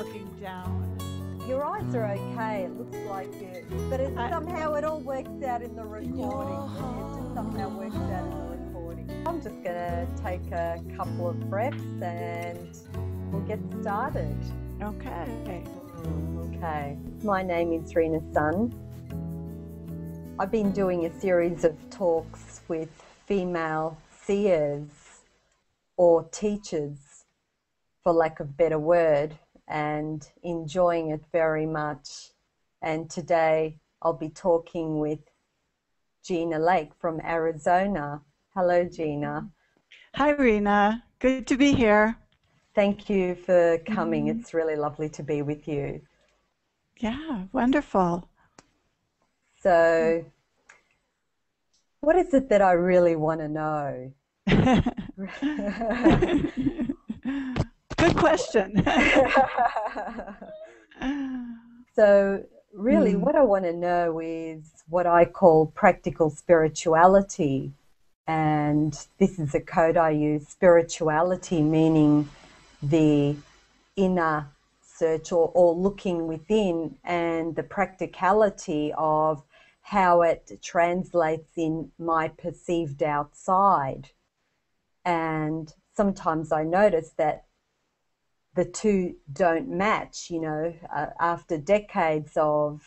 looking down. Your eyes are okay. It looks like you, but somehow it all works out in the recording. It just somehow works out in the recording. I'm just going to take a couple of breaths and we'll get started. Okay. Okay. My name is Reenah Sun. I've been doing a series of talks with female seers or teachers, for lack of a better word, and enjoying it very much. And today I'll be talking with Gina Lake from Arizona. Hello, Gina. Hi, Reenah. Good to be here. Thank you for coming. It's really lovely to be with you. Yeah, wonderful. So, what is it that I really want to know? Good question. So really what I want to know is what I call practical spirituality. And this is a code I use, spirituality meaning the inner search or looking within, and the practicality of how it translates in my perceived outside. And sometimes I notice that the two don't match, you know, after decades of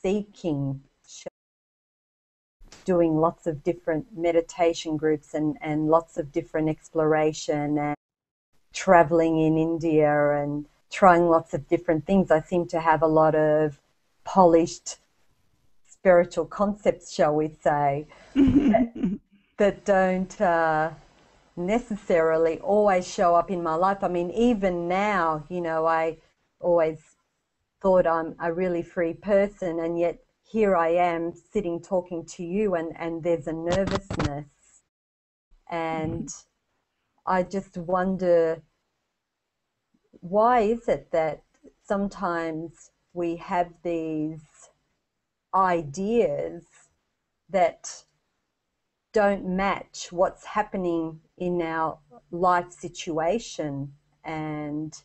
seeking, doing lots of different meditation groups and lots of different exploration and traveling in India and trying lots of different things. I seem to have a lot of polished spiritual concepts, shall we say, that don't necessarily always show up in my life. I mean, even now, you know, I always thought I'm a really free person, and yet here I am sitting talking to you, and there's a nervousness. And I just wonder, why is it that sometimes we have these ideas that don't match what's happening in our life situation and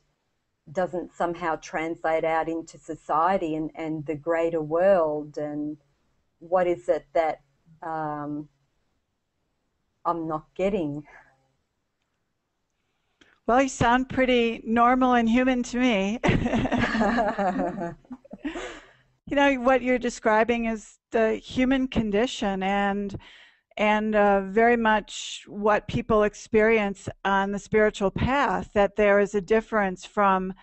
doesn't somehow translate out into society and the greater world? And what is it that I'm not getting? Well, you sound pretty normal and human to me. You know, what you're describing is the human condition and very much what people experience on the spiritual path, that there is a difference from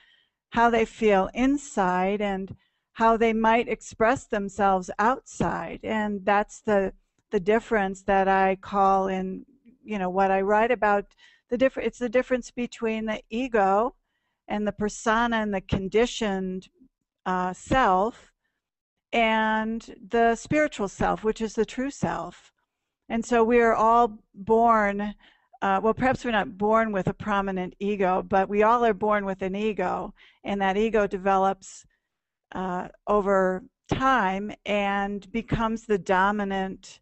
how they feel inside and how they might express themselves outside. And that's the difference that I call in, you know, what I write about. It's the difference between the ego and the persona and the conditioned self and the spiritual self, which is the true self. And so we are all born, well, perhaps we're not born with a prominent ego, but we all are born with an ego, and that ego develops over time and becomes the dominant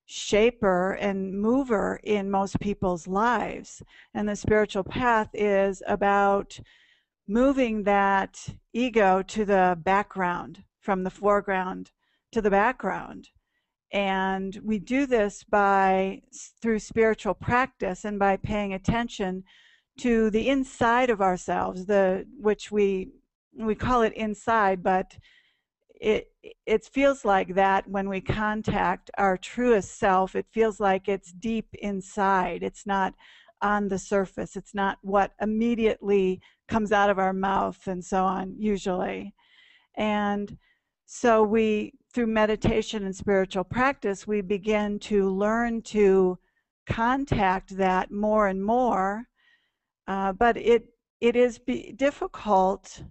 shaper and mover in most people's lives. And the spiritual path is about moving that ego to the background, from the foreground to the background. And we do this through spiritual practice and by paying attention to the inside of ourselves, which we call it inside, but it feels like that when we contact our truest self. It feels like it's deep inside. It's not on the surface. It's not what immediately comes out of our mouth and so on, usually. And so through meditation and spiritual practice, we begin to learn to contact that more and more. But it is difficult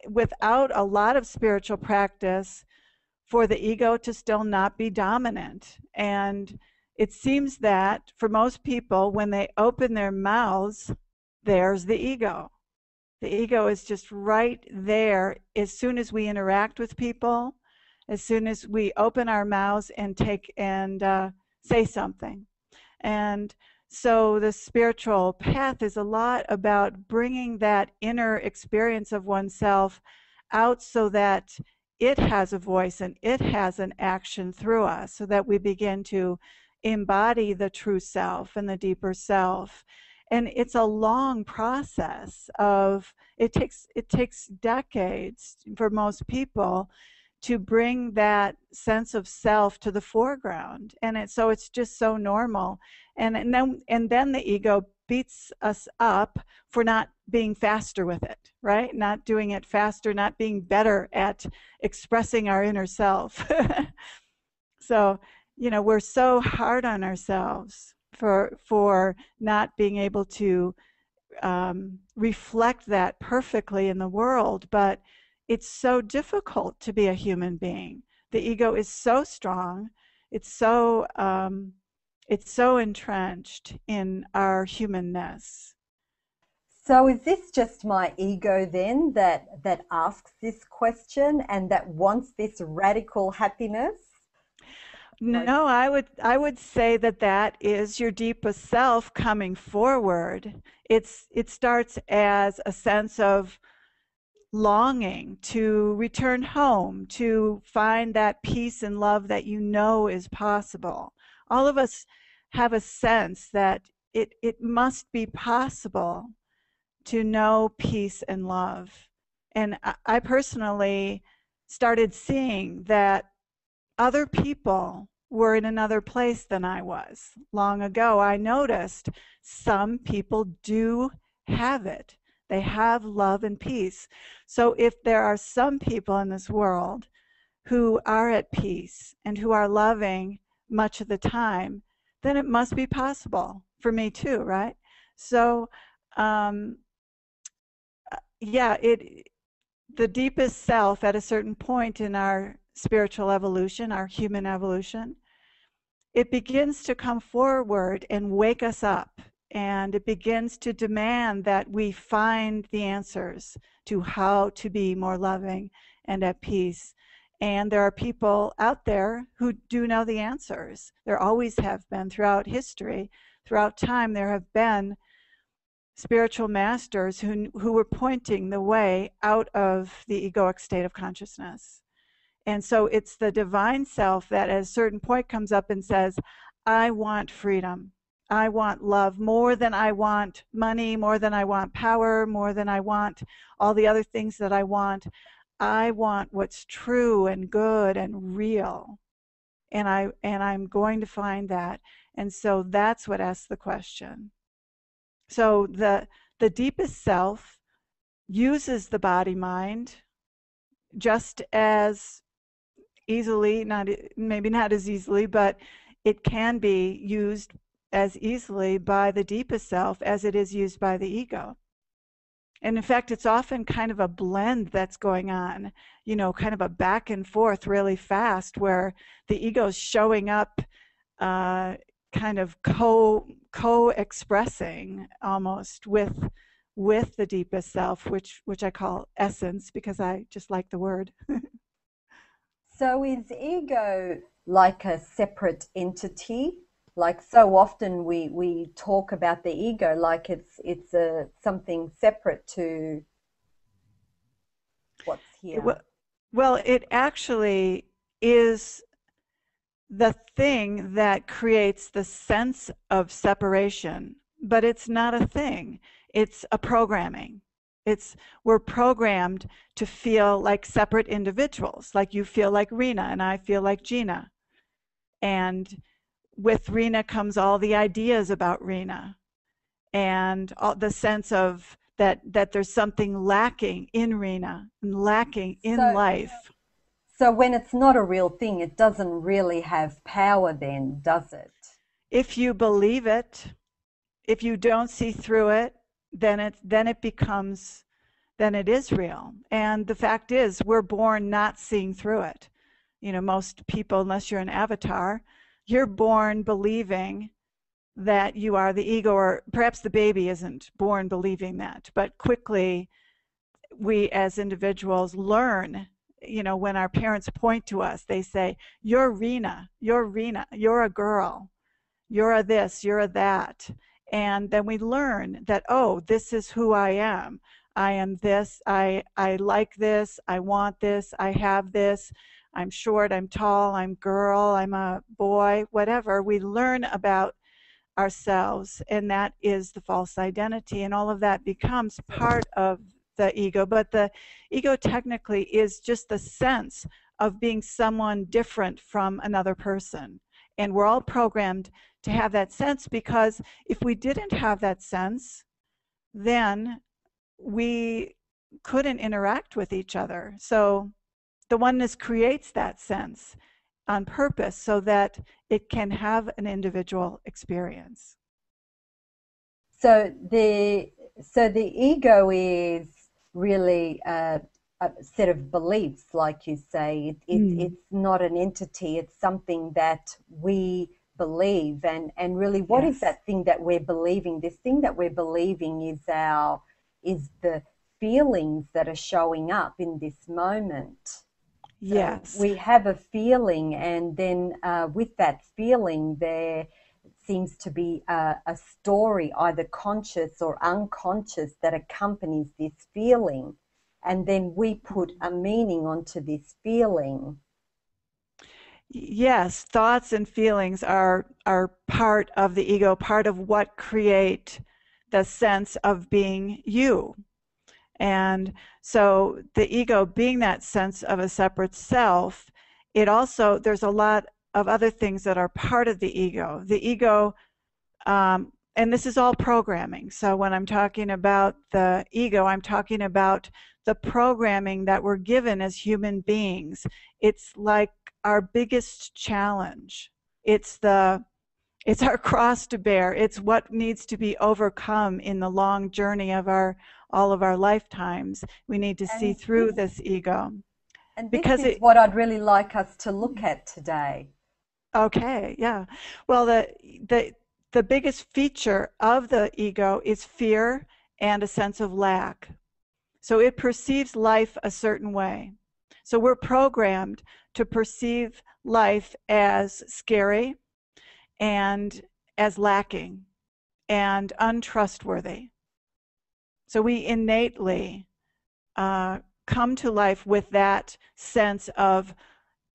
without a lot of spiritual practice for the ego to still not be dominant. And it seems that for most people, when they open their mouths, there's the ego. The ego is just right there as soon as we interact with people, as soon as we open our mouths and say something. And So the spiritual path is a lot about bringing that inner experience of oneself out so that it has a voice and it has an action through us, so that we begin to embody the true self and the deeper self. And it's a long process of, it takes decades for most people to bring that sense of self to the foreground. And so it's just so normal. And then the ego beats us up for not being faster with it, right? Not doing it faster, not being better at expressing our inner self. So, we're so hard on ourselves for not being able to reflect that perfectly in the world, but it's so difficult to be a human being. The ego is so strong. It's so entrenched in our humanness. So is this just my ego then that asks this question and that wants this radical happiness? Like, No, I would say that that is your deepest self coming forward. It starts as a sense of longing to return home, to find that peace and love that is possible. All of us have a sense that it must be possible to know peace and love. And I personally started seeing that other people were in another place than I was. Long ago, I noticed some people do have it. They have love and peace. So if there are some people in this world who are at peace and who are loving much of the time, then it must be possible for me too, right? So, um, yeah, the deepest self at a certain point in our spiritual evolution, our human evolution, it begins to come forward and wake us up. And it begins to demand that we find the answers to how to be more loving and at peace. And there are people out there who do know the answers. There always have been throughout history. Throughout time, there have been spiritual masters who were pointing the way out of the egoic state of consciousness. And so it's the divine self that at a certain point comes up and says, I want freedom. I want love more than I want money, more than I want power, more than I want all the other things that I want. I want what's true and good and real. And I'm going to find that. And so that's what asks the question. So the deepest self uses the body mind just as easily, maybe not as easily, but it can be used as easily by the deepest self as it is used by the ego. And in fact, it's often kind of a blend that's going on, kind of a back and forth really fast, where the ego's showing up kind of co-expressing almost with the deepest self, which I call essence, because I just like the word. so is ego like a separate entity? Like so often we talk about the ego like it's something separate to what's here. Well, it actually is the thing that creates the sense of separation, but it's not a thing. It's a programming. We're programmed to feel like separate individuals, like you feel like Reenah and I feel like Gina. And with Reenah comes all the ideas about Reenah and all the sense of that there's something lacking in Reenah and lacking in So life. so when it's not a real thing, it doesn't really have power then, does it? If you believe it, if you don't see through it, then it is real. And the fact is, we're born not seeing through it. Most people, unless you're an avatar, you're born believing that you are the ego, or perhaps the baby isn't born believing that, but quickly we as individuals learn, when our parents point to us, they say, you're Reenah, you're Reenah, you're a girl. you're a this, you're a that. And then we learn that, oh, this is who I am. I am this, I like this, I want this, I have this, I'm short, I'm tall, I'm girl, I'm a boy, whatever. We learn about ourselves, and that is the false identity, and all of that becomes part of the ego. But the ego technically is just the sense of being someone different from another person, and we're all programmed to have that sense, because if we didn't have that sense, then we couldn't interact with each other. So the oneness creates that sense on purpose so that it can have an individual experience. So the ego is really a set of beliefs, like you say. It's not an entity. It's something that we believe, and really, what is Yes. that thing that we're believing? This thing that we're believing is the feelings that are showing up in this moment. So Yes. we have a feeling, and then with that feeling, there seems to be a story, either conscious or unconscious, that accompanies this feeling. And then we put a meaning onto this feeling. Yes, thoughts and feelings are part of the ego, part of what create the sense of being you. And so the ego being that sense of a separate self, it also, there's a lot of other things that are part of the ego. The ego, and this is all programming. So when I'm talking about the ego, I'm talking about the programming that we're given as human beings. It's like our biggest challenge. It's our cross to bear. It's what needs to be overcome in the long journey of all of our lifetimes. We need to see And through this ego this because is it. what I'd really like us to look at today. Okay, yeah. Well, the biggest feature of the ego is fear and a sense of lack. So it perceives life a certain way. So we're programmed to perceive life as scary and as lacking and untrustworthy. So we innately come to life with that sense of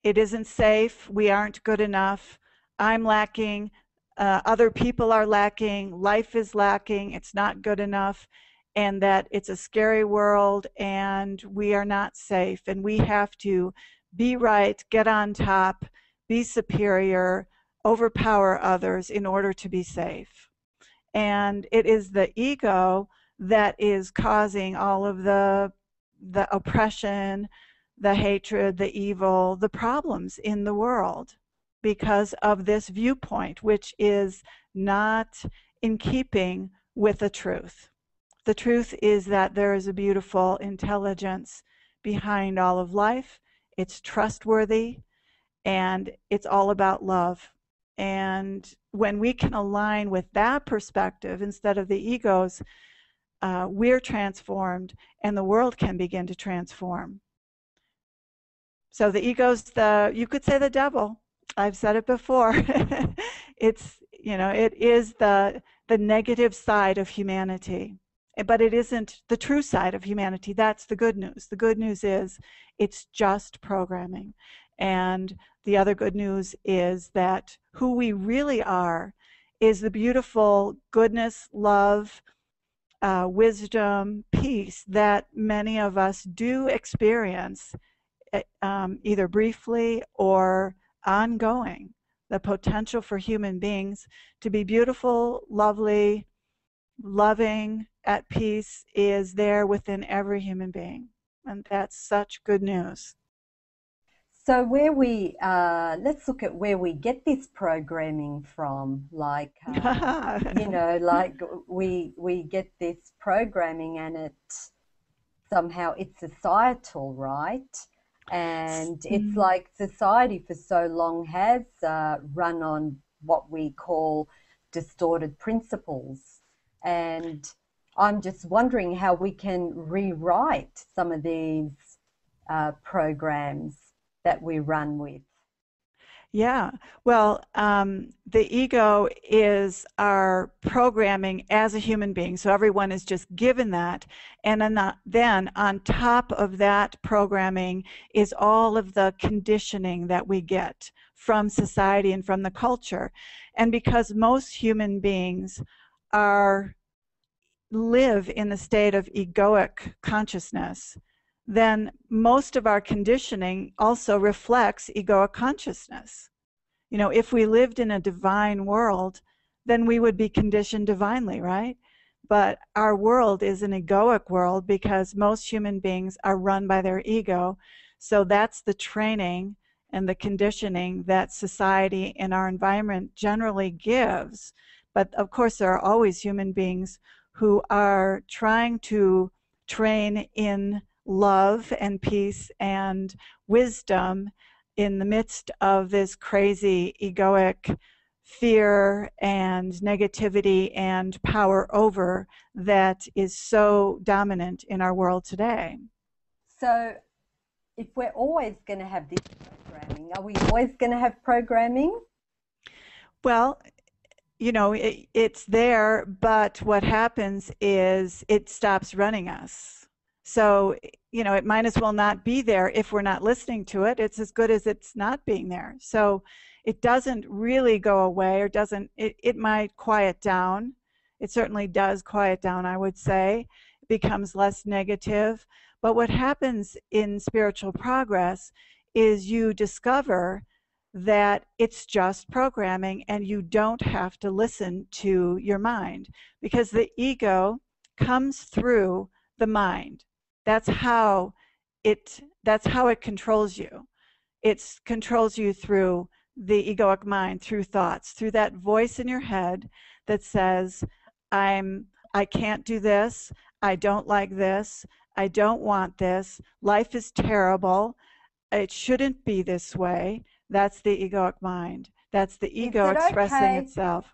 it isn't safe, we aren't good enough, I'm lacking, other people are lacking, life is lacking, it's not good enough, and that it's a scary world and we are not safe, and we have to be right, get on top, be superior, overpower others in order to be safe. And it is the ego that is causing all of the oppression, the hatred, the evil, the problems in the world because of this viewpoint, which is not in keeping with the truth. The truth is that there is a beautiful intelligence behind all of life. It's trustworthy, and it's all about love. And when we can align with that perspective instead of the egos, we're transformed, and the world can begin to transform. So the ego's you could say the devil. I've said it before. It is the negative side of humanity. But it isn't the true side of humanity. That's the good news. The good news is it's just programming. And the other good news is that who we really are is the beautiful goodness, love, wisdom, peace that many of us do experience, either briefly or ongoing. The potential for human beings to be beautiful, lovely, loving, at peace is there within every human being. And that's such good news. So let's look at where we get this programming from. Like, like we get this programming, and it's societal, right? And it's like society for so long has run on what we call distorted principles. And I'm just wondering how we can rewrite some of these programs that we run with. Yeah. Well, the ego is our programming as a human being. So everyone is just given that. And then on top of that programming is all of the conditioning that we get from society and from the culture. And because most human beings are live in the state of egoic consciousness, then most of our conditioning also reflects egoic consciousness. You know, if we lived in a divine world, then we would be conditioned divinely, right? But our world is an egoic world because most human beings are run by their ego. So that's the training and the conditioning that society and our environment generally gives. But of course, there are always human beings who are trying to train in love and peace and wisdom in the midst of this crazy egoic fear and negativity and power over that is so dominant in our world today. So, if we're always going to have this programming, are we always going to have programming? Well, you know, it's there, but what happens is it stops running us. So, you know, it might as well not be there if we're not listening to it. It's as good as it's not being there. So it doesn't really go away, or it might quiet down. It certainly does quiet down, I would say. It becomes less negative. But what happens in spiritual progress is you discover that it's just programming and you don't have to listen to your mind, because the ego comes through the mind. That's how it controls you. It controls you through the egoic mind, through thoughts, through that voice in your head that says, I can't do this, I don't like this, I don't want this, life is terrible, it shouldn't be this way. That's the egoic mind. That's the Is ego it expressing okay? itself.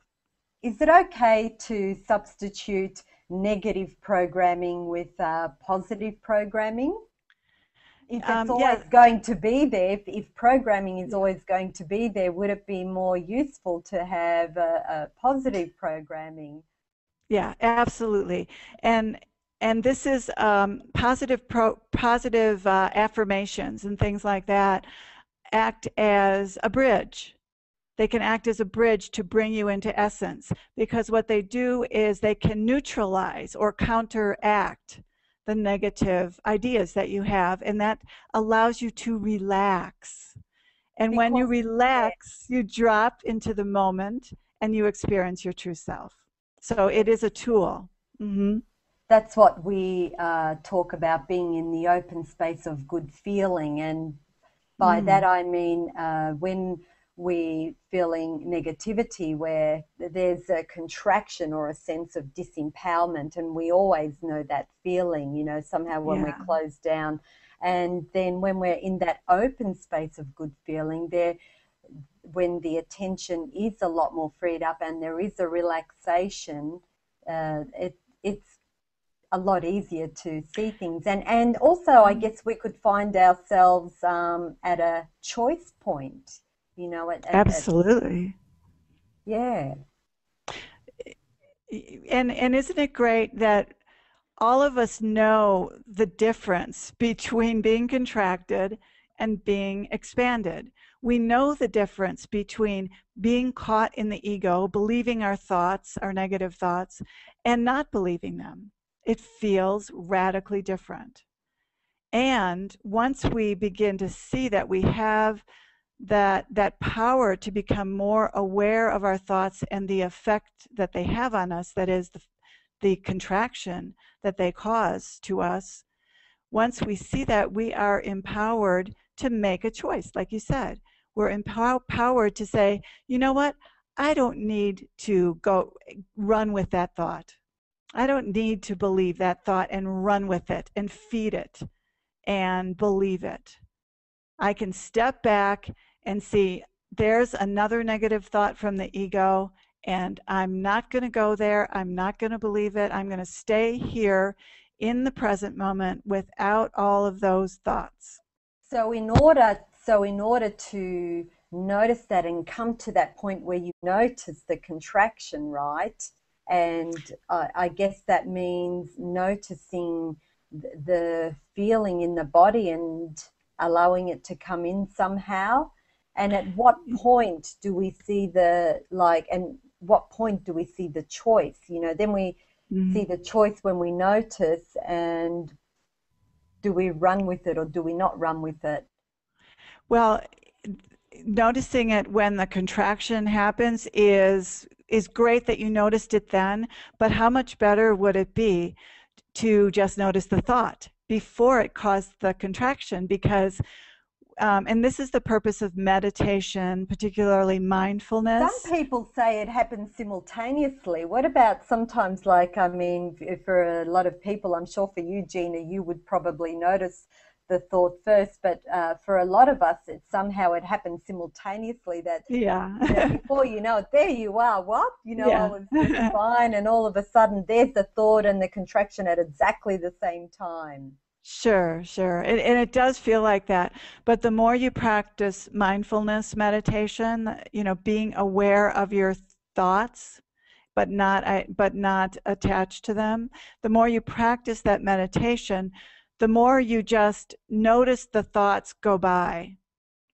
Is it okay to substitute negative programming with positive programming? If it's always Yeah, going to be there, if programming is always going to be there, would it be more useful to have a positive programming? yeah, absolutely. And this is positive affirmations and things like that act as a bridge. They can act as a bridge to bring you into essence, because what they do is they can neutralize or counteract the negative ideas that you have, and that allows you to relax. And when you Because yeah, relax, you drop into the moment and you experience your true self. So it is a tool. Mm-hmm. that's what we talk about, being in the open space of good feeling. And by that Mm. I mean when we're feeling negativity, where there's a contraction or a sense of disempowerment, and we always know that feeling, you know, somehow when we're Yeah. closed down. And then when we're in that open space of good feeling, there, when the attention is a lot more freed up and there is a relaxation, it's a lot easier to see things. And also, I guess we could find ourselves at a choice point, you know, Absolutely. yeah. And isn't it great that all of us know the difference between being contracted and being expanded? We know the difference between being caught in the ego, believing our thoughts, our negative thoughts, and not believing them. It feels radically different. And once we begin to see that we have that power to become more aware of our thoughts and the effect that they have on us, that is the contraction that they cause to us, once we see that, we are empowered to make a choice. Like you said, we're empowered to say, you know what, I don't need to go run with that thought. I don't need to believe that thought and run with it and feed it and believe it. I can step back and see there's another negative thought from the ego, and I'm not going to go there. I'm not going to believe it. I'm going to stay here in the present moment without all of those thoughts. So in order to notice that and come to that point where you notice the contraction, right? And I guess that means noticing the feeling in the body and allowing it to come in somehow. And at what point do we see the like, and what point do we see the choice? You know, then we see Mhm. the choice when we notice, and do we run with it or do we not run with it? Well, noticing it when the contraction happens is great that you noticed it then, but how much better would it be to just notice the thought before it caused the contraction? Because and this is the purpose of meditation, particularly Some mindfulness. people say it happens simultaneously. What about sometimes, like, I mean, for a lot of people, I'm sure for you, Gina, you would probably notice the thought first, but for a lot of us, it somehow it happens simultaneously that, you know, Yeah. before you know it, there you are. What? You know, I Yeah. was just fine, and all of a sudden, there's the thought and the contraction at exactly the same time. Sure, sure. And it does feel like that. But the more you practice mindfulness meditation, being aware of your thoughts, but not attached to them, the more you practice that meditation, the more you just notice the thoughts go by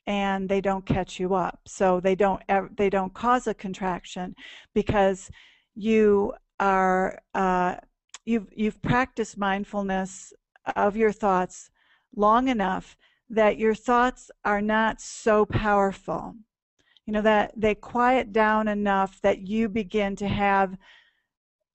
and they don't catch you up. So they don't cause a contraction because you are you've practiced mindfulness of your thoughts long enough that your thoughts are not so powerful. That they quiet down enough that you begin to have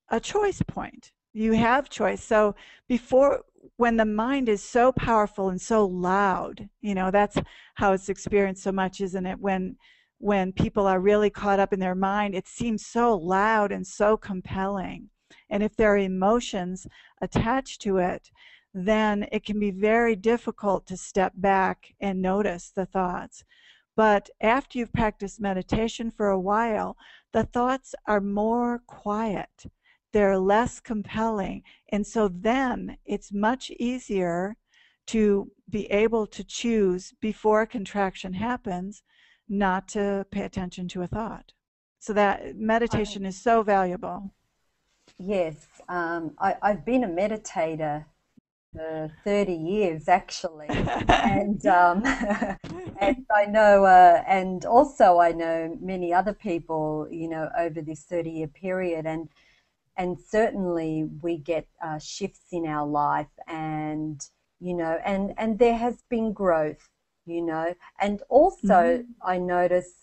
a choice point. You have choice. So before, when the mind is so powerful and so loud, that's how it's experienced so much, isn't it? When people are really caught up in their mind, it seems so loud and so compelling. And if there are emotions attached to it, then it can be very difficult to step back and notice the thoughts. But after you've practiced meditation for a while, the thoughts are more quiet, they're less compelling. And so then it's much easier to be able to choose before a contraction happens not to pay attention to a thought. So that Um, meditation is so valuable. yes, I've been a meditator 30 years actually. And and I know, and also I know many other people, you know, over this 30-year period, and certainly we get shifts in our life, and you know, and there has been growth, you know, and also Mhm. I notice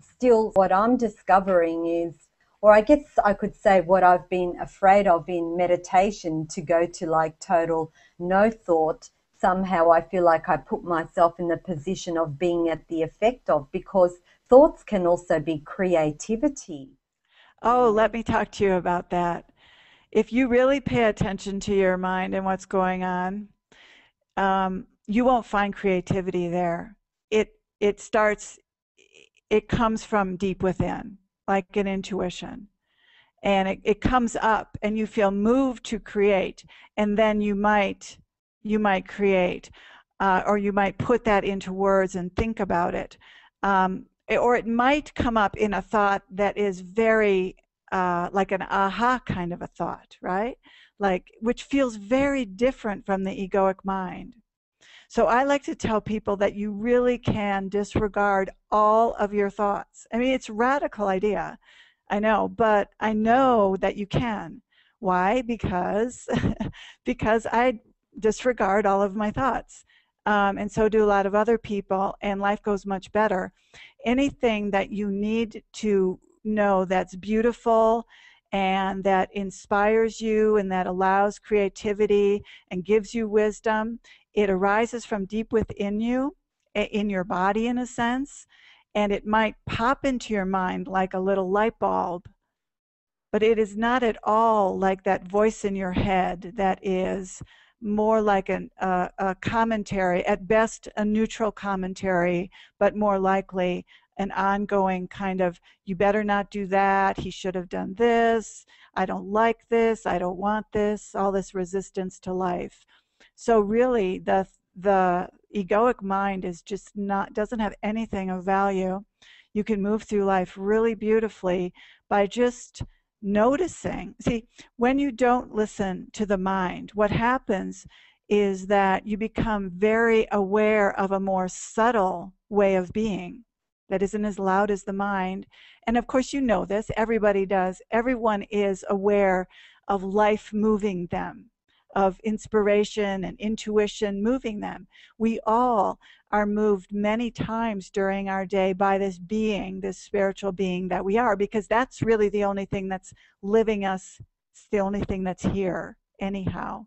still what I'm discovering is, or I guess I could say what I've been afraid of in meditation, to go to like total no thought. Somehow I feel like I put myself in the position of being at the effect of, because thoughts can also be creativity, you Oh, know. let me talk to you about that. If you really pay attention to your mind and what's going on, you won't find creativity there. It starts, it comes from deep within, like an intuition. And it comes up and you feel moved to create. And then you might create, or you might put that into words and think about it. Or it might come up in a thought that is very like an aha kind of a thought, right? Like, which feels very different from the egoic mind. So I like to tell people that you really can disregard all of your thoughts. I mean, it's a radical idea. I know, but I know that you can. Why? Because because I disregard all of my thoughts. And so do a lot of other people, and life goes much better. Anything that you need to know that's beautiful and that inspires you and that allows creativity and gives you wisdom, it arises from deep within you, in your body in a sense, and it might pop into your mind like a little light bulb, but it is not at all like that voice in your head that is more like a commentary, at best a neutral commentary, but more likely an ongoing kind of, you better not do that, he should have done this, I don't like this, I don't want this, all this resistance to life. So really the egoic mind is just not, doesn't have anything of value. You can move through life really beautifully by just noticing. See, when you don't listen to the mind, what happens is that you become very aware of a more subtle way of being that isn't as loud as the mind. And of course, you know this, everybody does. Everyone is aware of life moving them, of inspiration and intuition moving them. We all are moved many times during our day by this being, this spiritual being that we are, because that's really the only thing that's living us. It's the only thing that's here, anyhow.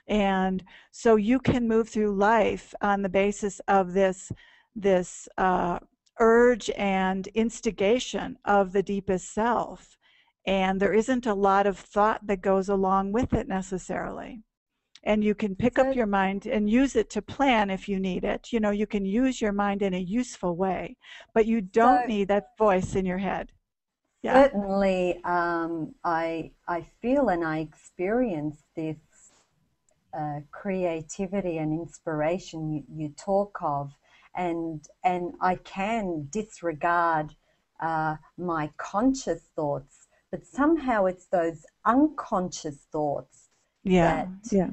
And so you can move through life on the basis of this urge and instigation of the deepest self. And there isn't a lot of thought that goes along with it necessarily. And you can pick up So, your mind and use it to plan if you need it. You know, you can use your mind in a useful way, but you don't so need that voice in your head. Yeah. certainly, I feel and I experience this creativity and inspiration you talk of, and I can disregard my conscious thoughts, but somehow it's those unconscious thoughts Yeah. that Yeah.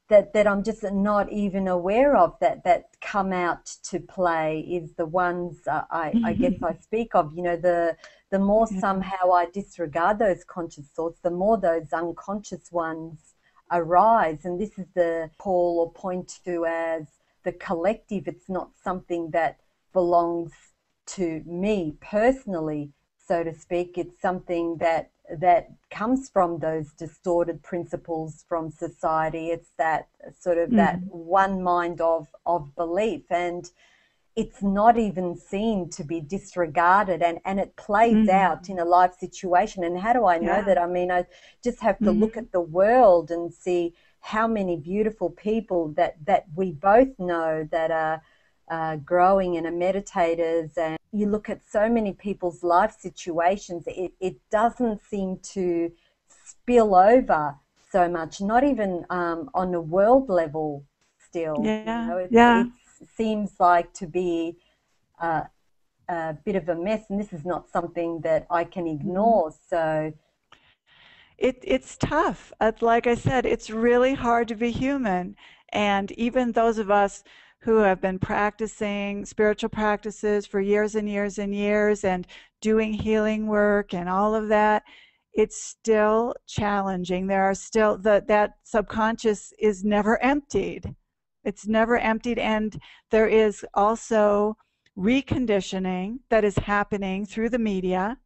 that that I'm just not even aware of, that come out to play, is the ones I guess I speak of. You know, the more Yeah. somehow I disregard those conscious thoughts, the more those unconscious ones arise. And this is the call or point to as the collective. It's not something that belongs to me personally, so to speak. It's something that comes from those distorted principles from society. It's that sort of that Mhm. one mind of belief, and it's not even seen to be disregarded, and it plays Mhm. out in a life situation. And how do I know Yeah. that? I mean, I just have to look Mhm. at the world and see how many beautiful people that we both know that are growing and are meditators. And you look at so many people's life situations, it doesn't seem to spill over so much, not even on a world level still. You Yeah. know, Yeah. it seems like to be a, a bit of a mess, and this is not something that I can Mhm. ignore. So, It's tough. Like I said, it's really hard to be human. And even those of us who have been practicing spiritual practices for years and years and years and doing healing work and all of that, it's still challenging. There are still that subconscious is never emptied. It's never emptied. And there is also reconditioning that is happening through the media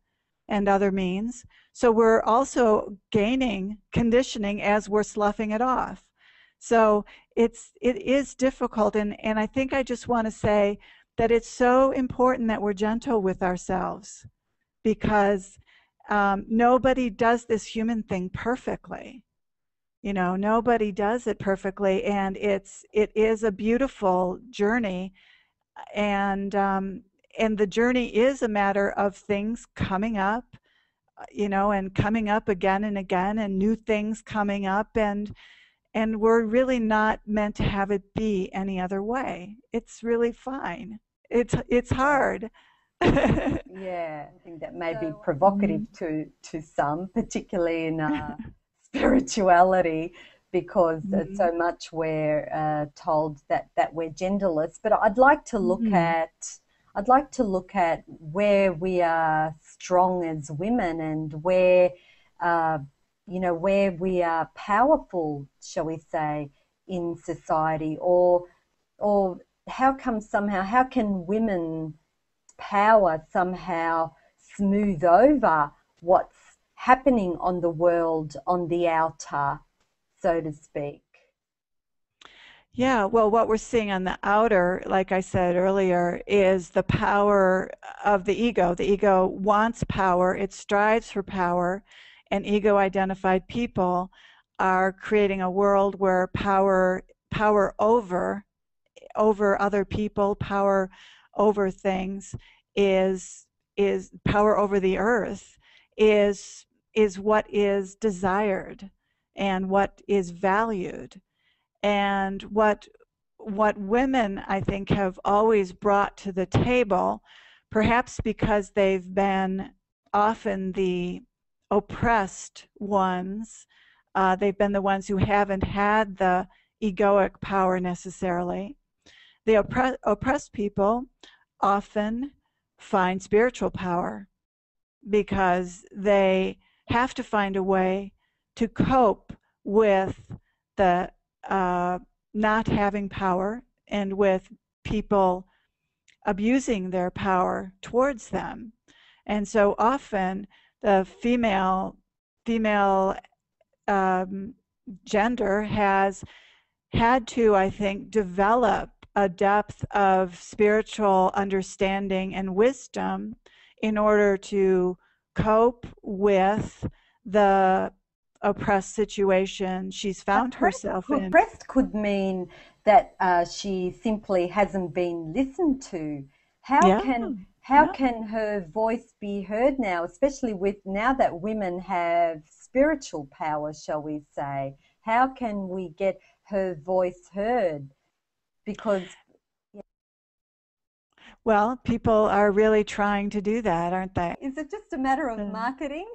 and other means. So we're also gaining conditioning as we're sloughing it off. So it is difficult, and I think I just want to say that it's so important that we're gentle with ourselves, because nobody does this human thing perfectly. You know, nobody does it perfectly, and it is a beautiful journey, and the journey is a matter of things coming up, and coming up again and again, and new things coming up, and we're really not meant to have it be any other way. It's really fine. It's yeah, hard. yeah, I think that may be Mhm. provocative to some, particularly in spirituality, because Mhm. so much we're told that we're genderless. But I'd like to look at where we are strong as women, and where uh, where we are powerful, shall we say, in society, or how can women power somehow smooth over what's happening on the world, on the outer, so to speak. Yeah, well, what we're seeing on the outer, like I said earlier, is the power of the ego. The ego wants power, it strives for power, and ego identified people are creating a world where power over other people, power over things, is is power over the earth, is is what is desired and what is valued. And what women, I think, have always brought to the table, perhaps because they've been often the oppressed ones. They've been the ones who haven't had the egoic power necessarily. The oppressed people often find spiritual power because they have to find a way to cope with the not having power and with people abusing their power towards them. And so often the female gender has had to, I think, develop a depth of spiritual understanding and wisdom in order to cope with the oppressed situation she's found herself in. Oppressed could mean that she simply hasn't been listened to. How Yeah, can yeah. her voice be heard now, especially with now that women have spiritual power, shall we say? How can we get her voice heard? Because Well, people are really trying to do that, aren't they? is it just a matter of marketing?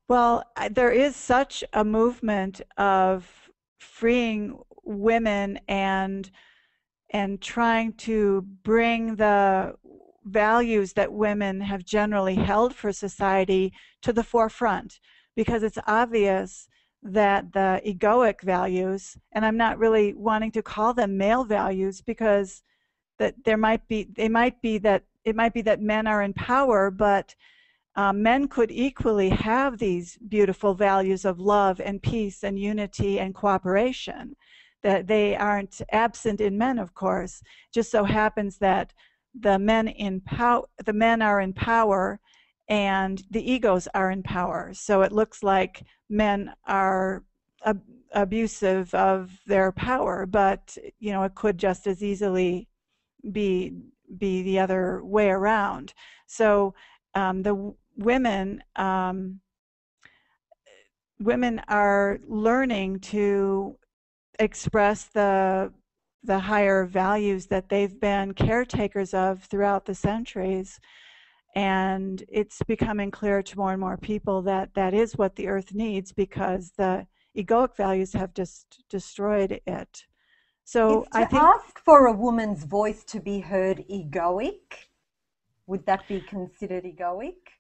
Well, there is such a movement of freeing women and trying to bring the values that women have generally held for society to the forefront, because it's obvious that the egoic values, and I'm not really wanting to call them male values, because that it might be that men are in power, but men could equally have these beautiful values of love and peace and unity and cooperation. That they aren't absent in men, of course. Just so happens that the men are in power, and the egos are in power. So it looks like men are abusive of their power, but it could just as easily be the other way around. So the women are learning to express the higher values that they've been caretakers of throughout the centuries. And it's becoming clear to more and more people that that is what the earth needs, because the egoic values have just destroyed it. So Is I to think ask for a woman's voice to be heard egoic? Would that be considered egoic?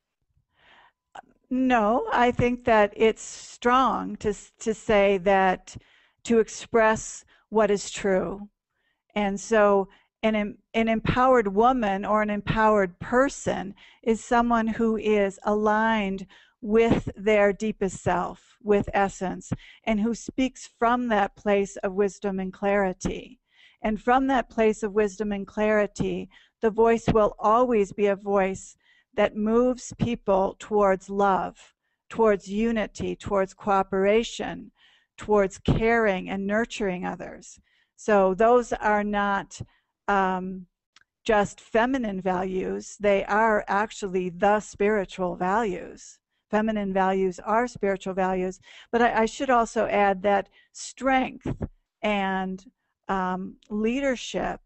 no, I think that it's strong to say that, to express what is true. And so an empowered woman or an empowered person is someone who is aligned with their deepest self, with essence, and who speaks from that place of wisdom and clarity. And from that place of wisdom and clarity, the voice will always be a voice that moves people towards love, towards unity, towards cooperation, towards caring and nurturing others. So those are not just feminine values, they are actually the spiritual values. Feminine values are spiritual values, but I should also add that strength and leadership,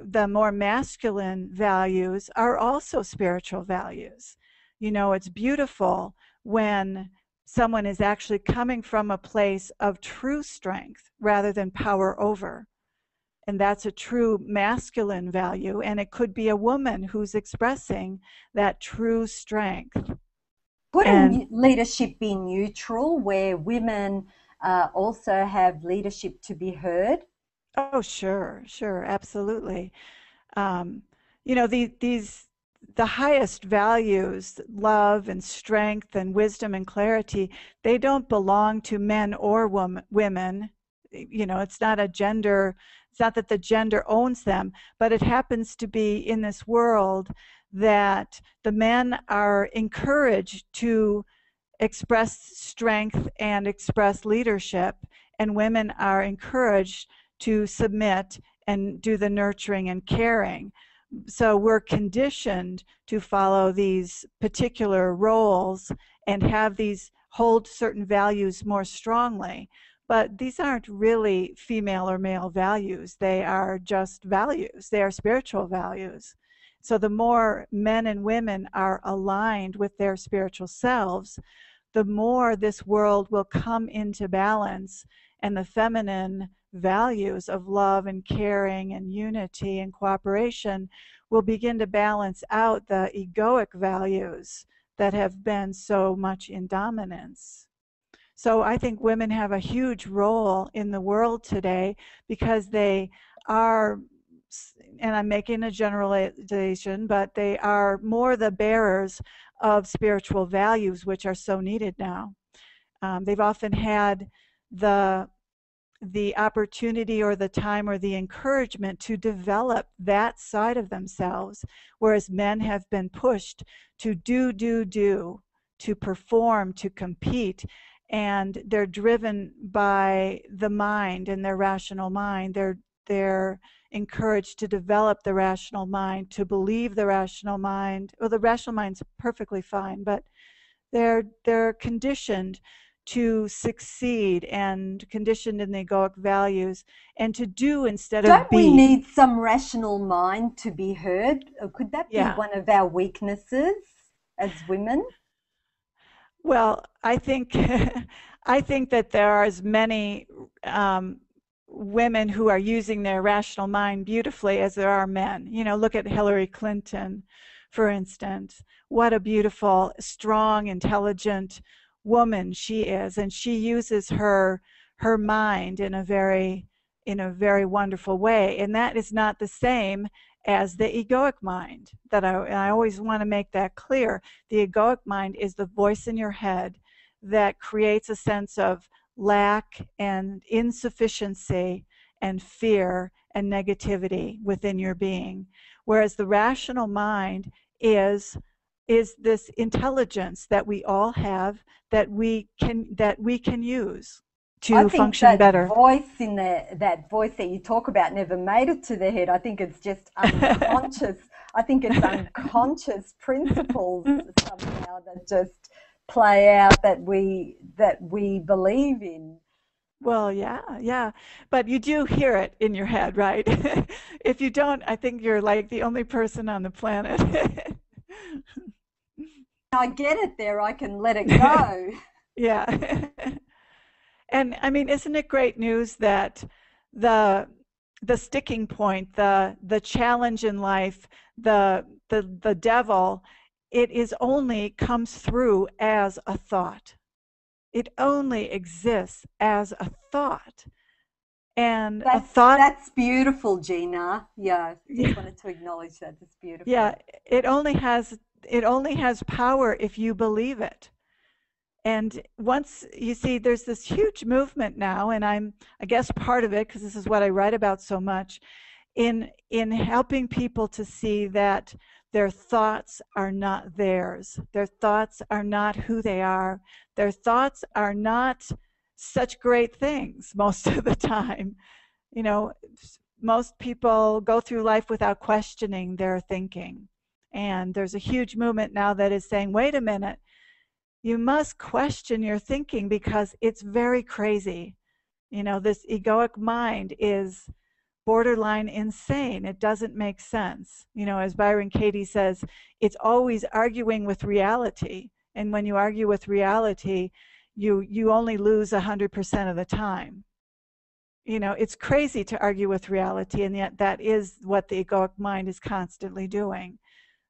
the more masculine values, are also spiritual values. It's beautiful when someone is actually coming from a place of true strength rather than power over. And that's a true masculine value. And it could be a woman who's expressing that true strength. And Leadership be neutral, where women also have leadership to be heard? oh, sure, absolutely. The highest values, love and strength and wisdom and clarity, they don't belong to men or women. It's not a gender, it's not that the gender owns them, but it happens to be in this world that the men are encouraged to express strength and express leadership, and women are encouraged to submit and do the nurturing and caring. So we're conditioned to follow these particular roles and hold certain values more strongly. But these aren't really female or male values. They are just values. They are spiritual values. So the more men and women are aligned with their spiritual selves, the more this world will come into balance, and the feminine values of love and caring and unity and cooperation will begin to balance out the egoic values that have been so much in dominance. So I think women have a huge role in the world today because they are, and I'm making a generalization, but they are more the bearers of spiritual values, which are so needed now. They've often had the the opportunity or the time or the encouragement to develop that side of themselves, whereas men have been pushed to do, to perform, to compete, and they're driven by the mind and their rational mind. They're encouraged to develop the rational mind, to believe the rational mind. Well, the rational mind's perfectly fine, but they're conditioned to succeed and conditioned in the egoic values and to do instead of Don't we be. need some rational mind to be heard? Or could that be Yeah. one of our weaknesses as women? Well, I think I think that there are as many women who are using their rational mind beautifully as there are men. You know, look at Hillary Clinton, for instance. What a beautiful, strong, intelligent woman she is, and she uses her mind in a very wonderful way. And that is not the same as the egoic mind. I always want to make that clear. The egoic mind is the voice in your head that creates a sense of lack and insufficiency and fear and negativity within your being. Whereas the rational mind is this intelligence that we all have that we can use I to think function that better. voice in that voice that you talk about never made it to the head. I think it's just unconscious. I think it's unconscious principles somehow that just play out that we believe in. Well, yeah, yeah. But you do hear it in your head, right? If you don't, I think you're like the only person on the planet. I get it there. I can let it go. Yeah. And I mean, isn't it great news that the the sticking point, the challenge in life, the devil, it is only comes through as a thought. It only exists as a thought. And a That's thought, that's beautiful, Gina. Yeah, just yeah, wanted to acknowledge that. It's yeah, beautiful. it only has power if you believe it. And once you see, there's this huge movement now, and I guess part of it, because this is what I write about so much, in helping people to see that their thoughts are not theirs. Their thoughts are not who they are. Their thoughts are not such great things most of the time. You know, most people go through life without questioning their thinking. And there's a huge movement now that is saying, wait a minute, you must question your thinking because it's very crazy. You know, this egoic mind is borderline insane. It doesn't make sense. You know, as Byron Katie says, it's always arguing with reality. And when you argue with reality, you only lose 100% of the time. You know, it's crazy to argue with reality, and yet that is what the egoic mind is constantly doing.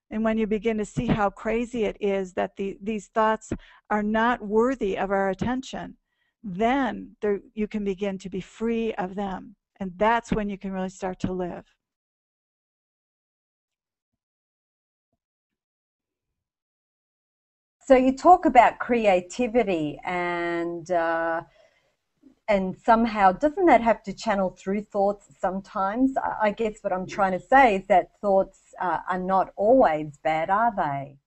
And when you begin to see how crazy it is that these thoughts are not worthy of our attention, then you can begin to be free of them. And that's when you can really start to live. So you talk about creativity and somehow doesn't that have to channel through thoughts sometimes? I guess what I'm trying to say is that thoughts are not always bad, are they?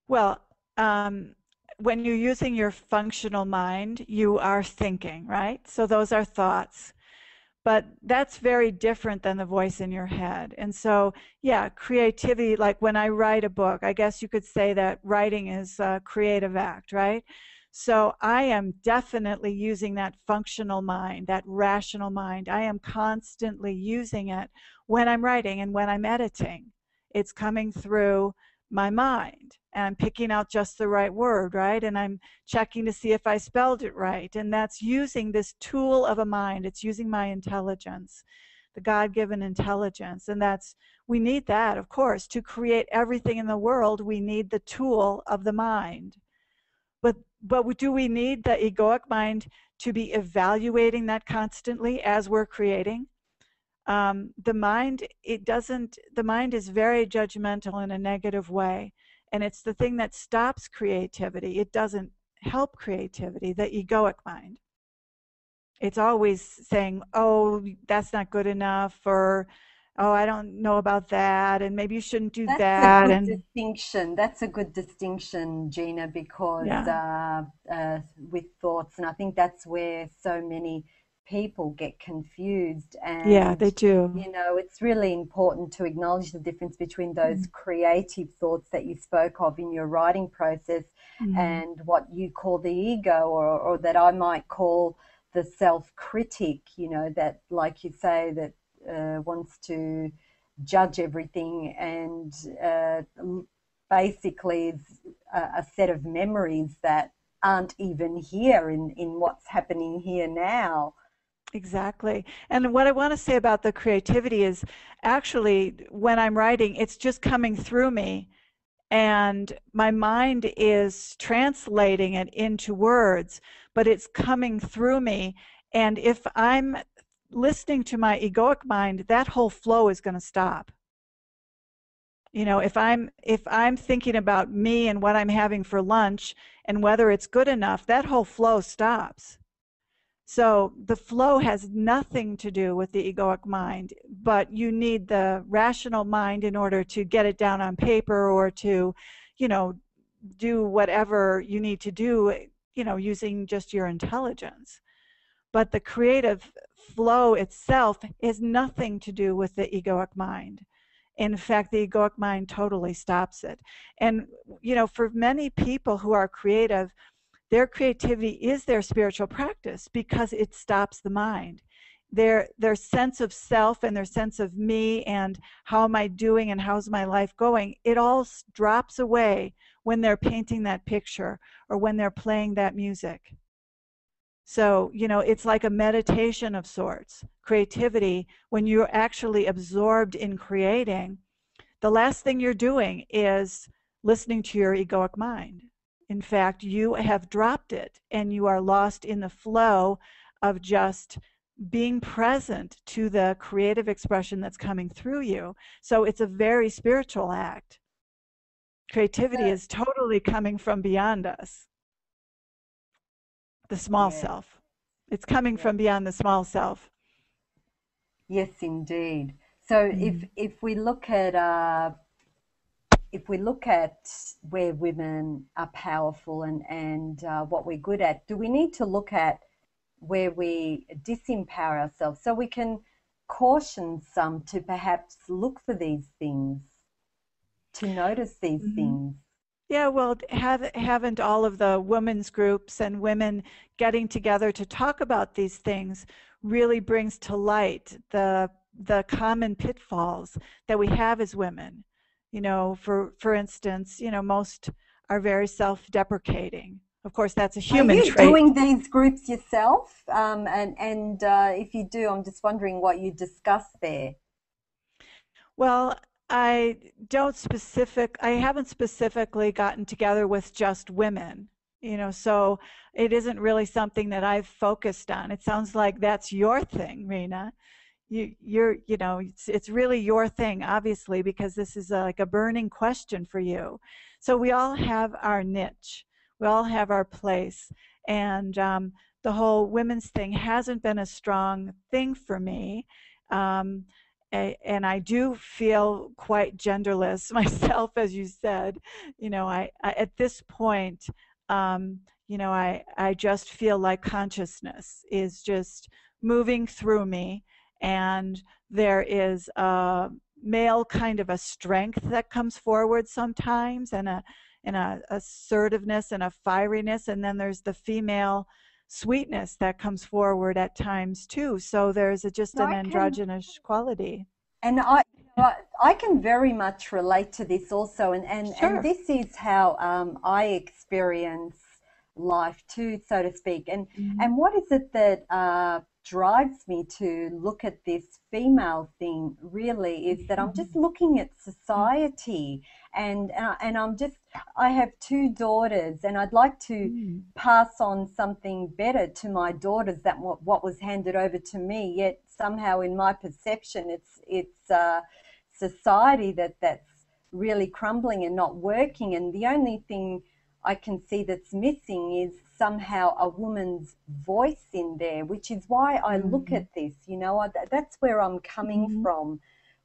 Well, when you're using your functional mind, you are thinking, right? So those are thoughts. But that's very different than the voice in your head. And so, yeah, creativity, like when I write a book, I guess you could say that writing is a creative act, right? So I am definitely using that functional mind, that rational mind. I am constantly using it when I'm writing and when I'm editing. It's coming through my mind, and I'm picking out just the right word, right? And I'm checking to see if I spelled it right. And that's using this tool of a mind. It's using my intelligence, the God-given intelligence. And we need that, of course. To create everything in the world, we need the tool of the mind. But do we need the egoic mind to be evaluating that constantly as we're creating? The mind, the mind is very judgmental in a negative way. And it's the thing that stops creativity. It doesn't help creativity, the egoic mind. It's always saying, oh, that's not good enough, or, oh, I don't know about that, and maybe you shouldn't do That's a that. good And distinction. That's a good distinction, Gina, because yeah, with thoughts, and I think that's where so many people get confused. yeah, And, they do. it's really important to acknowledge the difference between those creative thoughts that you spoke of in your writing process Mm-hmm. and what you call the ego, or that I might call the self-critic, that, like you say, that wants to judge everything, and basically is a set of memories that aren't even here in what's happening here now. Exactly. And what I want to say about the creativity is actually when I'm writing, it's just coming through me, and my mind is translating it into words, but it's coming through me. And if I'm listening to my egoic mind, that whole flow is going to stop. If I'm thinking about me and what I'm having for lunch and whether it's good enough, that whole flow stops. So the flow has nothing to do with the egoic mind, but you need the rational mind in order to get it down on paper, or to, you know, do whatever you need to do, using just your intelligence. But the creative flow itself has nothing to do with the egoic mind. In fact, the egoic mind totally stops it. And, for many people who are creative, their creativity is their spiritual practice because it stops the mind. Their sense of self and their sense of me and how am I doing and how's my life going, it all drops away when they're painting that picture or when they're playing that music. So, it's like a meditation of sorts. Creativity, when you're actually absorbed in creating, the last thing you're doing is listening to your egoic mind. In fact, you have dropped it and you are lost in the flow of just being present to the creative expression that's coming through you. So it's a very spiritual act. Creativity is totally coming from beyond us, the small Yeah, self. It's coming yeah. from beyond the small self. Yes, indeed. So if Mm. if we look at where women are powerful and what we're good at, do we need to look at where we disempower ourselves so we can caution some to perhaps look for these things, to notice these Mhm. things? Yeah, well, haven't all of the women's groups and women getting together to talk about these things really brings to light the common pitfalls that we have as women. For instance, most are very self-deprecating. Of course, that's a Are human you trait. doing these groups yourself? And if you do, I'm just wondering what you discuss there. Well, I haven't specifically gotten together with just women, so it isn't really something that I've focused on. It sounds like that's your thing, Reenah. It's really your thing, obviously, because this is like a burning question for you. So we all have our niche, we all have our place, and the whole women's thing hasn't been a strong thing for me. Um, and I do feel quite genderless myself, as you said. I at this point, I just feel like consciousness is just moving through me, and there is a male kind of a strength that comes forward sometimes, and and a assertiveness and a fieriness, and then there's the female sweetness that comes forward at times too. So there's just an I can androgynous quality. And I can very much relate to this also, and Sure. this is how I experience life too, so to speak. Mhm. And what is it that drives me to look at this female thing really is that I'm just looking at society, and I have two daughters, and I'd like to Mm. pass on something better to my daughters than what was handed over to me. Yet somehow, in my perception, it's society that's really crumbling and not working. And the only thing I can see that's missing is somehow a woman's voice in there, which is why I look Mhm. at this. That's where I'm coming Mhm. from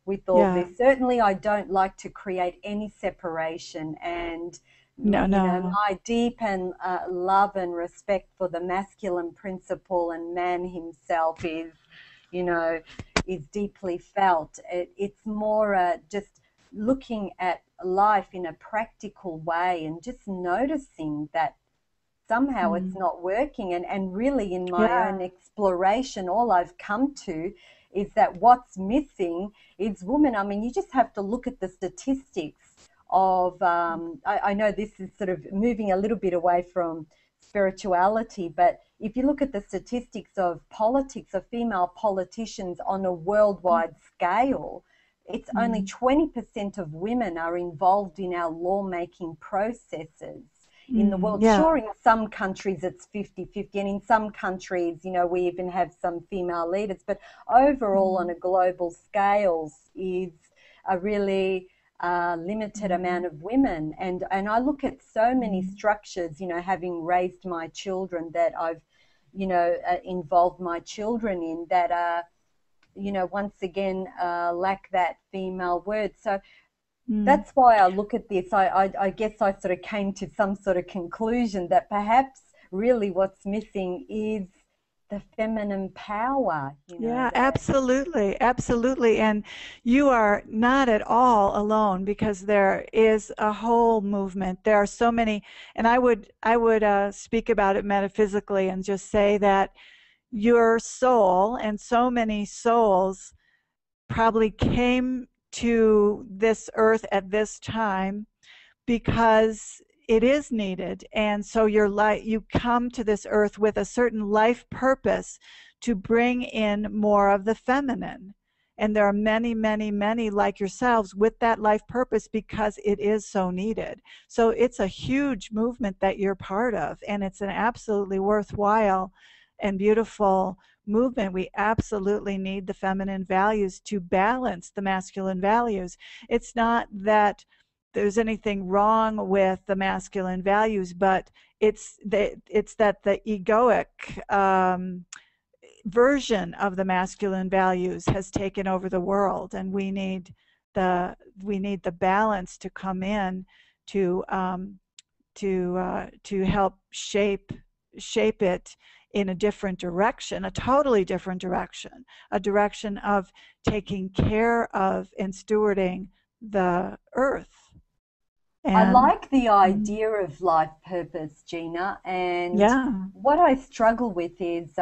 with all Yeah. this. Certainly, I don't like to create any separation, and No, no. my deep and love and respect for the masculine principle and man himself you know, is deeply felt. It's more just looking at life in a practical way and just noticing that somehow it's Mm. not working. And really, in my Yeah. own exploration, all I've come to is that what's missing is women. I mean, you just have to look at the statistics of, I know this is sort of moving a little bit away from spirituality, but if you look at the statistics of politics, of female politicians on a worldwide scale, it's only Mm. 20% of women are involved in our lawmaking processes in the Mm. world. Yeah. Sure, in some countries it's 50-50, and in some countries, we even have some female leaders, but overall, on Mm. a global scale, is a really limited amount Mm. of women. And I look at so many Mm. structures, having raised my children, that I've, involved my children in, that are, once again, lack that female word. So Mm. that's why I look at this. I guess I sort of came to some sort of conclusion that perhaps really what's missing is the feminine power, Yeah, that. absolutely. Absolutely. And you are not at all alone because there is a whole movement. There are so many, and I would speak about it metaphysically and just say that your soul and so many souls probably came to this earth at this time because it is needed. And so you come to this earth with a certain life purpose to bring in more of the feminine. And there are many, many, many like yourselves with that life purpose because it is so needed. So it's a huge movement that you're part of, and it's an absolutely worthwhile and beautiful movement. We absolutely need the feminine values to balance the masculine values. It's not that there's anything wrong with the masculine values, but it's that the egoic version of the masculine values has taken over the world, and the we need the balance to come in to to help shape it in a different direction, a totally different direction, a direction of taking care of and stewarding the earth. I And like the mm, idea of life purpose, Gina, and yeah, what I struggle with is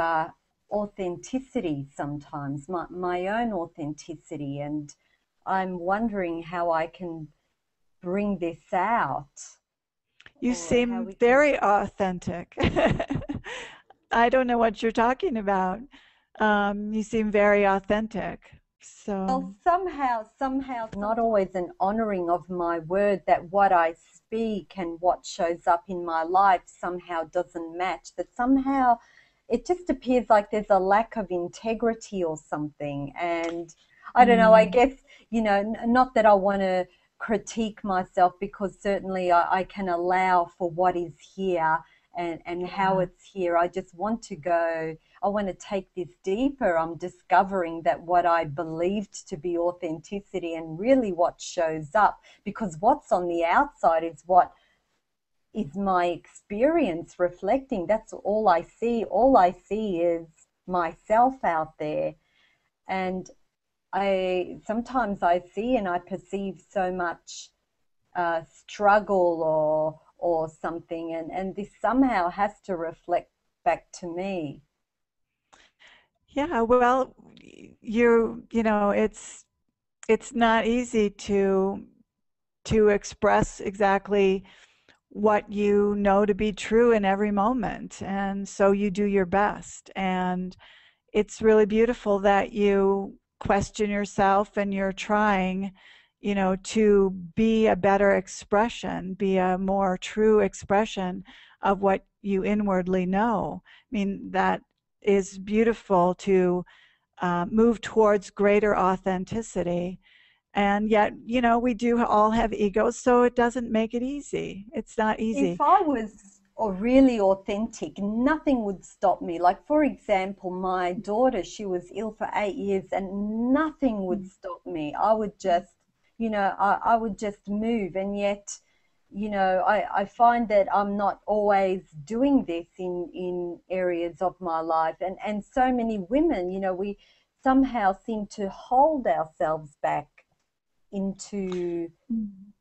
authenticity sometimes, my own authenticity, and I'm wondering how I can bring this out, you or how seem we can. very authentic. I don't know what you're talking about. You seem very authentic. So, Well, somehow, not always an honoring of my word, that what I speak and what shows up in my life somehow doesn't match, that somehow it just appears like there's a lack of integrity or something. And I don't know, I mm, guess, not that I want to critique myself, because certainly I can allow for what is here and how yeah. it's here. I just want to go, I want to take this deeper. I'm discovering that what I believed to be authenticity and really what shows up, because what's on the outside is what is my experience reflecting. That's all I see. All I see is myself out there. And I sometimes I see and I perceive so much struggle or something, and this somehow has to reflect back to me. Yeah, well, it's not easy to express exactly what you know to be true in every moment, and so you do your best. And it's really beautiful that you question yourself and you're trying, to be a better expression, be a more true expression of what you inwardly know. I mean, that is beautiful to move towards greater authenticity. And yet, we do all have egos, so it doesn't make it easy. It's not If easy. I was really authentic, nothing would stop me. Like, for example, my daughter, she was ill for 8 years and nothing would stop me. I would just, I would just move. And yet, I find that I'm not always doing this in areas of my life. And so many women, we somehow seem to hold ourselves back into Mm.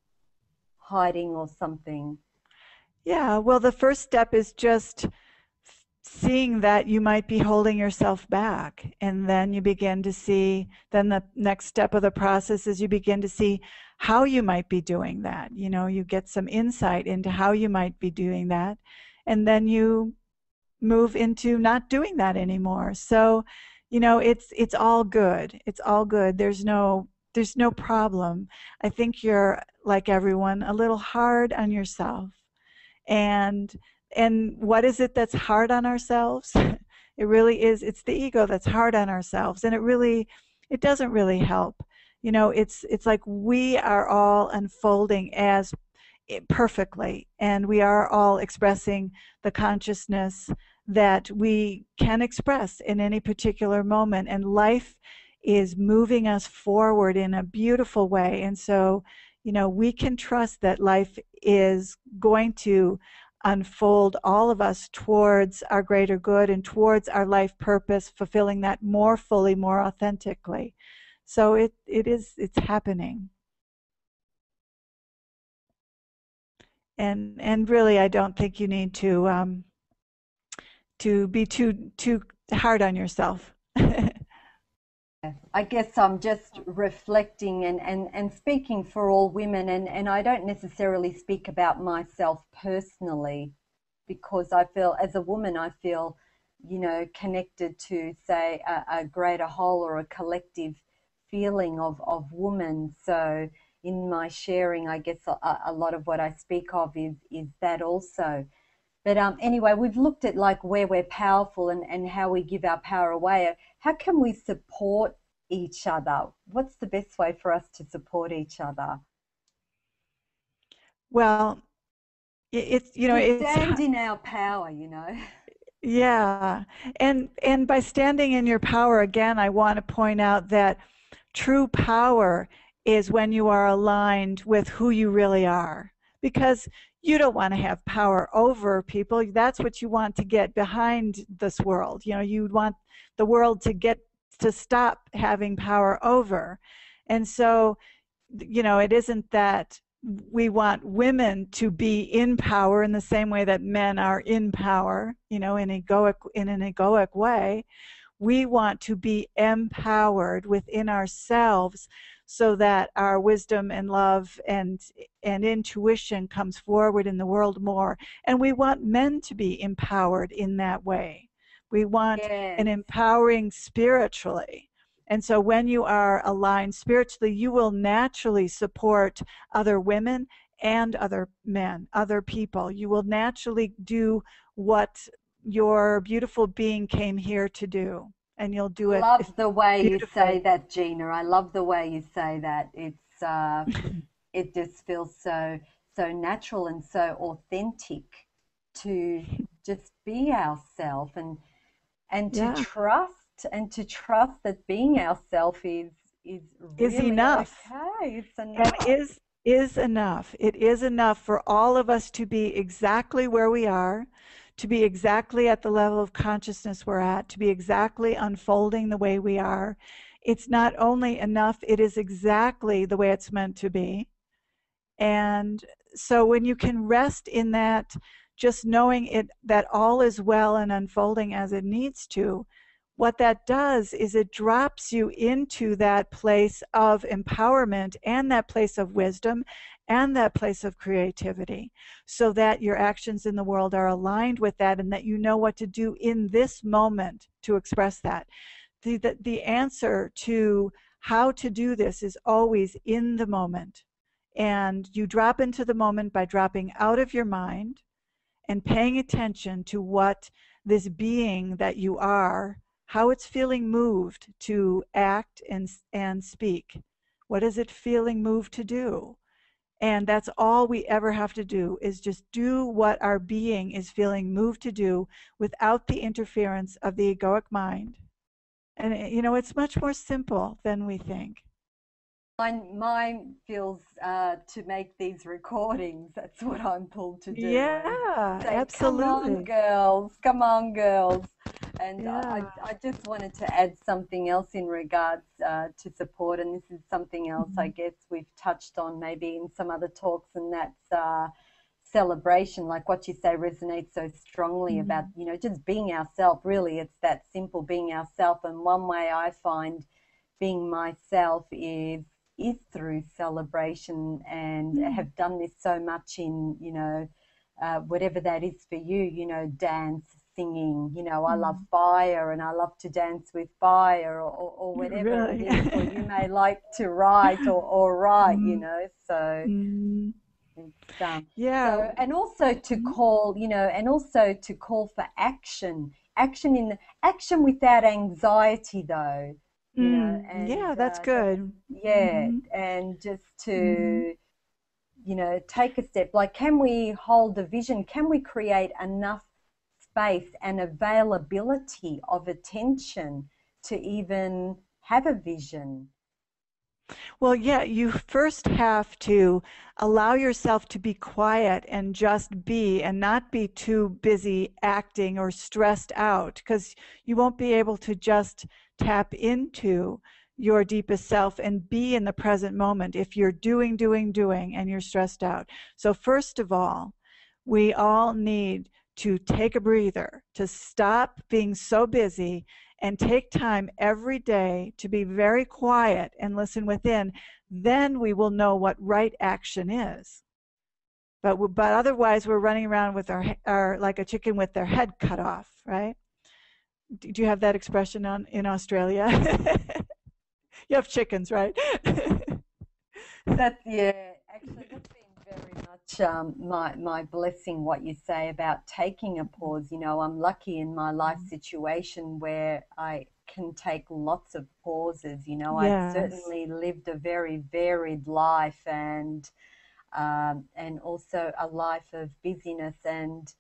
hiding or something. Yeah, well, the first step is just seeing that you might be holding yourself back. And then you begin to see, then the next step of the process is you begin to see how you might be doing that. You get some insight into how you might be doing that. And then you move into not doing that anymore. So, it's all good. It's all good. There's no problem. I think you're, like everyone, a little hard on yourself. And what is it that's hard on ourselves? It really is. It's the ego that's hard on ourselves, and it doesn't really help. It's like we are all unfolding as perfectly, and we are all expressing the consciousness that we can express in any particular moment, and life is moving us forward in a beautiful way. And so, we can trust that life is going to unfold all of us towards our greater good and towards our life purpose, fulfilling that more fully, more authentically. So it's happening. And really, I don't think you need to be too hard on yourself. I guess I'm just reflecting and speaking for all women, and I don't necessarily speak about myself personally because I feel, as a woman, I feel, connected to, say, a greater whole or a collective feeling of woman. So in my sharing, I guess a lot of what I speak of is that also. But anyway, we've looked at like where we're powerful and how we give our power away. How can we support each other? What's the best way for us to support each other? Well, it's To it's stand in our power. yeah, and by standing in your power again, I want to point out that true power is when you are aligned with who you really are, because you don't want to have power over people. That's what you want to get behind this world. You want the world to stop having power over. And so, it isn't that we want women to be in power in the same way that men are in power, in an egoic way. We want to be empowered within ourselves so that our wisdom and love and intuition comes forward in the world more. And we want men to be empowered in that way. We want an Yes. empowering spiritually. And so when you are aligned spiritually, you will naturally support other women and other men, other people. You will naturally do what your beautiful being came here to do, and you'll do it Love the way you say beautifully. that, Gina. I love the way you say that. It just feels so natural and so authentic to just be ourselves and Yeah, to trust that being ourselves is is really enough, okay. It's and enough. is enough. It is enough for all of us to be exactly where we are, to be exactly at the level of consciousness we're at, to be exactly unfolding the way we are. It's not only enough, it is exactly the way it's meant to be. And so when you can rest in that, just knowing it, that all is well and unfolding as it needs to, what that does is it drops you into that place of empowerment and that place of wisdom and that place of creativity, so that your actions in the world are aligned with that and that you know what to do in this moment to express that. The answer to how to do this is always in the moment. And you drop into the moment by dropping out of your mind and paying attention to what this being that you are, how it's feeling moved to act and speak. What is it feeling moved to do? And that's all we ever have to do, is just do what our being is feeling moved to do without the interference of the egoic mind. And it's much more simple than we think. Mine feels to make these recordings. That's what I'm pulled to do, and Yeah, say, absolutely. come on, girls. And Yeah. I just wanted to add something else in regards to support, and this is something else I Mhm. guess we've touched on maybe in some other talks, and that's celebration. Like what you say resonates so strongly about, Mhm. just being ourselves. Really, it's that simple, being ourselves. And one way I find being myself is through celebration, and Mm. have done this so much in, whatever that is for you, dance, singing, I love Mm. fire and I love to dance with fire, or whatever it Really? is, or you may like to write or write, Mm. so Mm. it's Yeah. and also to Mhm. call, and also to call for action in action without anxiety though, Yeah, and that's that's, good. yeah, Hmm. and just Hmm. to, take a step. Like, can we hold a vision? Can we create enough space and availability of attention to even have a vision? Well, yeah, you first have to allow yourself to be quiet and just be, and not be too busy acting or stressed out, because you won't be able to just tap into your deepest self and be in the present moment if you're doing, doing, doing, and you're stressed out. So, first of all, we all need to take a breather, to stop being so busy and take time every day to be very quiet and listen within. Then we will know what right action is. But otherwise, we're running around with our like a chicken with their head cut off, right? Do you have that expression in Australia? You have chickens, right? That's, yeah, actually, that's been very much my blessing. What you say about taking a pause. I'm lucky in my life situation where I can take lots of pauses. I've Yes. certainly lived a very varied life, and also a life of busyness, and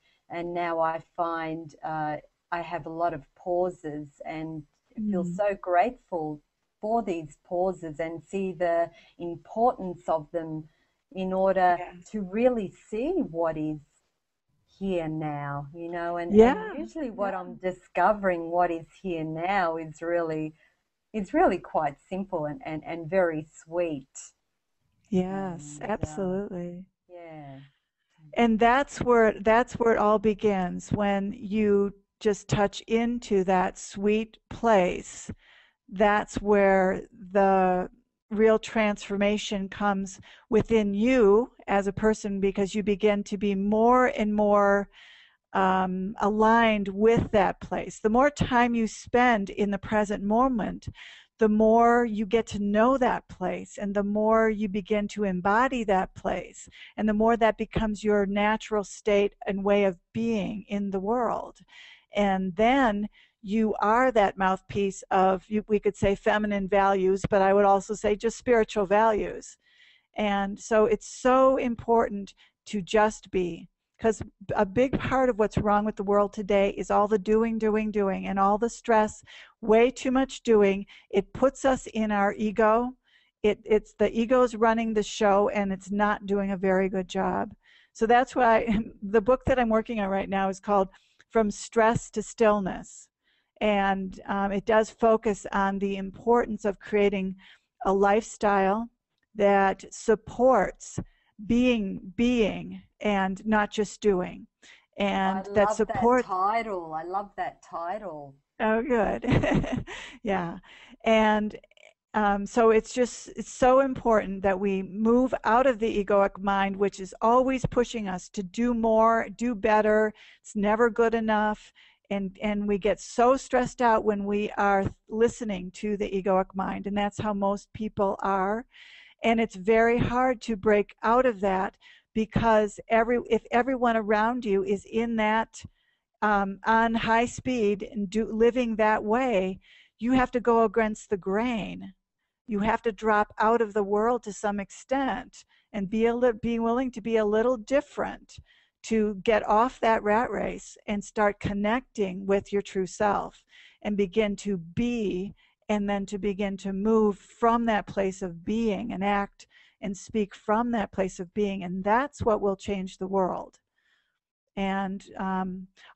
now I find I have a lot of pauses, and feel Mm. so grateful for these pauses and see the importance of them in order Yes. to really see what is here now, and Yeah. usually what Yeah. I'm discovering, what is here now, is really quite simple and very sweet. Yes. And Absolutely. yeah. And that's where it all begins, when you just touch into that sweet place. That's where the real transformation comes within you as a person, because you begin to be more and more aligned with that place. The more time you spend in the present moment, the more you get to know that place, and the more you begin to embody that place, and the more that becomes your natural state and way of being in the world. And then you are that mouthpiece of, we could say, feminine values, but I would also say just spiritual values. And so it's so important to just be, because a big part of what's wrong with the world today is all the doing, doing, doing, and all the stress, way too much doing. It puts us in our ego. It's the ego's running the show, and it's not doing a very good job. So that's why the book that I'm working on right now is called From Stress to Stillness. And it does focus on the importance of creating a lifestyle that supports being and not just doing, I and that love that support. title. I love that title. Oh, good. Yeah. And so it's so important that we move out of the egoic mind, which is always pushing us to do more, do better. It's never good enough. And we get so stressed out when we are listening to the egoic mind. And that's how most people are. And it's very hard to break out of that because if everyone around you is in that on high speed and living that way, you have to go against the grain. You have to drop out of the world to some extent and be willing to be a little different, to get off that rat race and start connecting with your true self and begin to be, and then to begin to move from that place of being and act and speak from that place of being. And that's what will change the world. And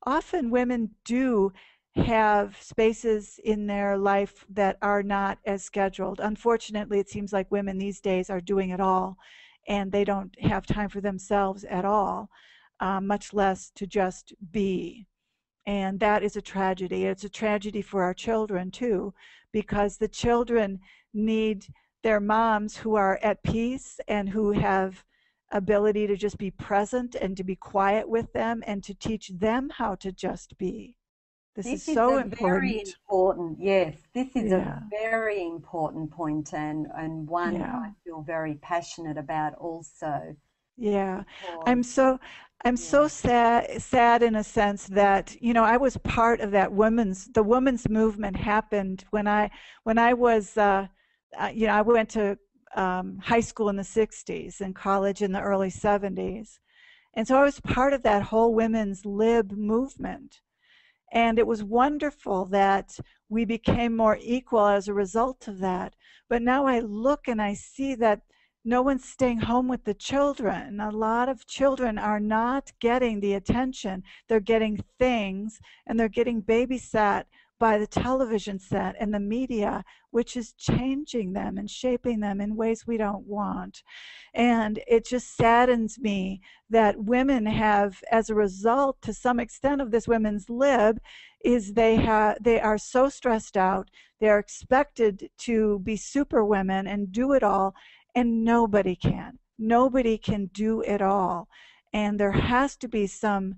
often women do have spaces in their life that are not as scheduled. Unfortunately, it seems like women these days are doing it all, and they don't have time for themselves at all, much less to just be. And that is a tragedy. It's a tragedy for our children too, because the children need their moms who are at peace and who have ability to just be present and to be quiet with them and to teach them how to just be. This is This is so a very important. important, yes, this is a Yeah, very important point, and one yeah. I feel very passionate about also Yeah, because, I'm so I'm yeah, so sad in a sense that, I was part of the women's movement happened when I was I went to high school in the 60s and college in the early 70s. And so I was part of that whole women's lib movement. And it was wonderful that we became more equal as a result of that. But now I look and I see that no one's staying home with the children. A lot of children are not getting the attention. They're getting things, and they're getting babysat by the television set and the media, which is changing them and shaping them in ways we don't want. And it just saddens me that women have, as a result, to some extent, of this women's lib, is they are so stressed out. They are expected to be super women and do it all, and nobody can. Nobody can do it all, and there has to be some,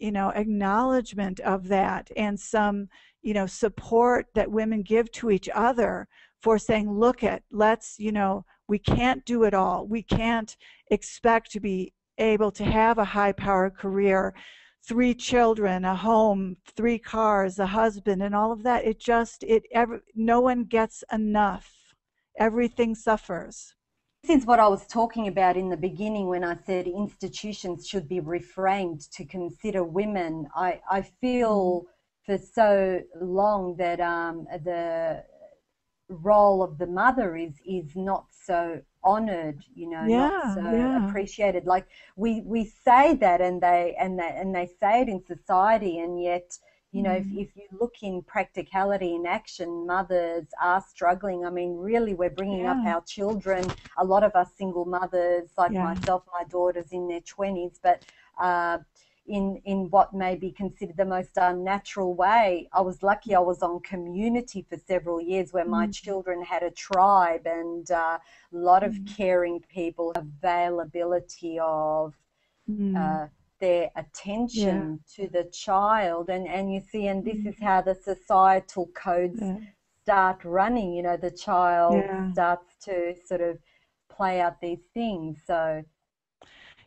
acknowledgement of that, and some, support that women give to each other for saying, look at, let's, we can't do it all. We can't expect to be able to have a high powered career, 3 children, a home, 3 cars, a husband, and all of that. No one gets enough. Everything suffers. this is what I was talking about in the beginning when I said institutions should be reframed to consider women. I Mm. feel for so long that the role of the mother is not so honored, not Yeah, so yeah. appreciated. Like we say that, and they say it in society, and yet, Mm. if you look in practicality in action, mothers are struggling. I mean, really, we're bringing up Yeah, our children. A lot of us single mothers, like yeah, myself, my daughter's in their 20s, but uh, in what may be considered the most unnatural way. I was lucky I was on community for several years where my mm, children had a tribe and a lot of mm, caring people, availability of mm. uh, their Yeah, attention to the child. And you see, and this is mm, how the societal codes yeah, start running. The child yeah. starts to sort of play out these things. So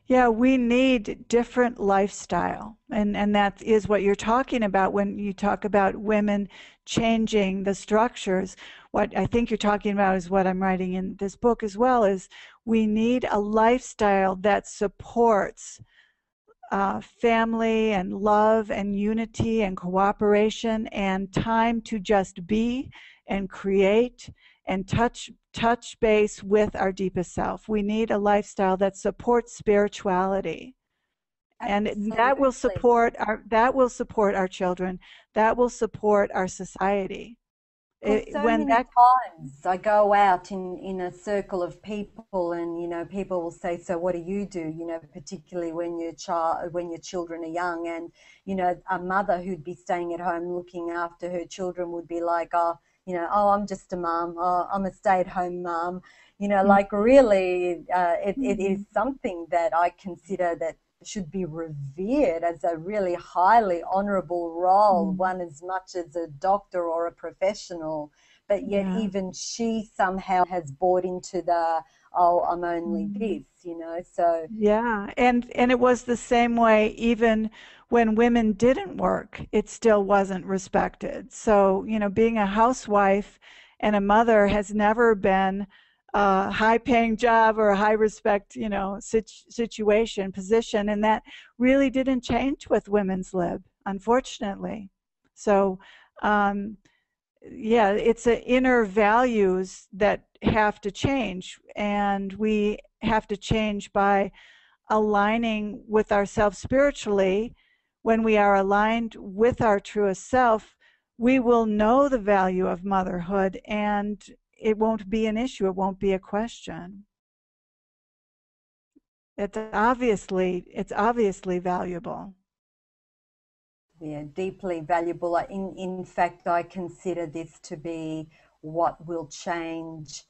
Yeah, we need different lifestyle. And that is what you're talking about when you talk about women changing the structures. What I think you're talking about is what I'm writing in this book as well, is we need a lifestyle that supports family and love and unity and cooperation and time to just be and create and touch base with our deepest self. We need a lifestyle that supports spirituality, and absolutely. that will support our children, that will support our society. Because so when many that, times I go out in a circle of people, and people will say, "So what do you do?" Particularly when your children are young, and a mother who'd be staying at home looking after her children would be like, "Oh, oh, I'm just a mum. Oh, I'm a stay-at-home mum." Like really, it is something that I consider that should be revered as a really highly honorable role, one as much as a doctor or a professional. But yet yeah. even she somehow has bought into the, oh, I'm only this, so Yeah, and it was the same way even when women didn't work, it still wasn't respected. So, being a housewife and a mother has never been a high-paying job or a high respect, situation, position, and that really didn't change with women's lib, unfortunately. So, um, yeah, it's inner values that have to change, and we have to change by aligning with ourselves spiritually. When we are aligned with our truest self, we will know the value of motherhood, and it won't be an issue. It won't be a question. It's obviously valuable. yeah, deeply valuable. In fact, I consider this to be what will change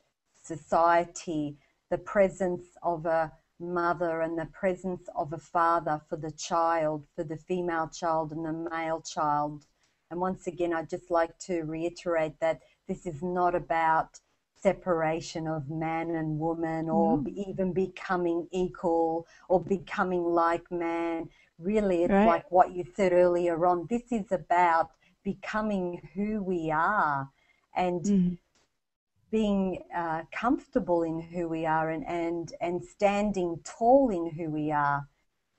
society, the presence of a mother and the presence of a father for the child, for the female child and the male child. And once again, I'd just like to reiterate that this is not about separation of man and woman, or No. even becoming equal or becoming like man. Really, it's Right. like what you said earlier on. This is about becoming who we are, and Mhm. being comfortable in who we are, and standing tall in who we are.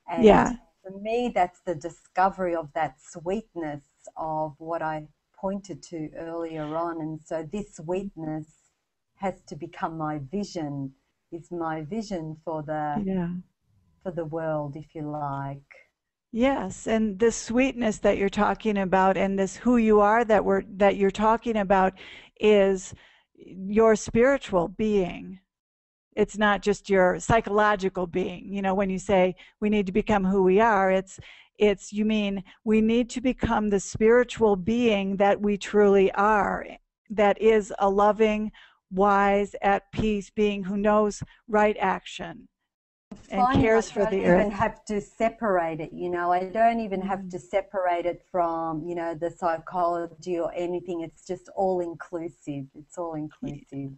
And Yeah. for me, that's the discovery of that sweetness of what I pointed to earlier on. And so this sweetness has to become my vision, is my vision for Yeah. the world, if you like. Yes, and this sweetness that you're talking about and this who you are that you're talking about is your spiritual being. It's not just your psychological being. When you say we need to become who we are, it's you mean we need to become the spiritual being that we truly are, that is a loving, wise, at peace being who knows right action and Finding I cares for don't the even earth. have to separate it, I don't even have Mm. to separate it from, the psychology or anything. It's just all inclusive. It's all inclusive.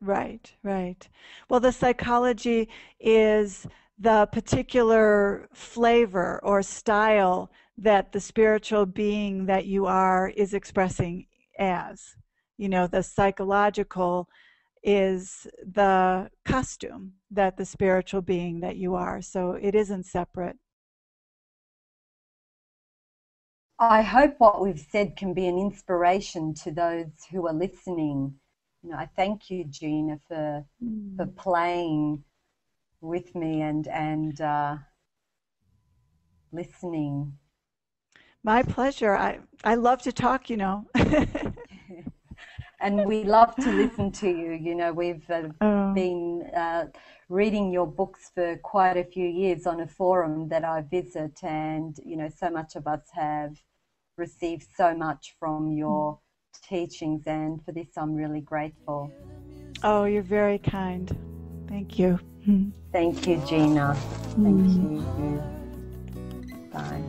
Right, right. Well, the psychology is the particular flavor or style that the spiritual being that you are is expressing as. The psychological is the costume that the spiritual being that you are. So it isn't separate. I hope what we've said can be an inspiration to those who are listening. I thank you, Gina, for Mm. playing with me and listening. My pleasure. I love to talk. And we love to listen to you. We've Oh, been reading your books for quite a few years on a forum that I visit, and so much of us have received so much from your teachings, and for this I'm really grateful. oh, you're very kind. Thank you. Thank you, Gina. Thank Mm. you. Bye.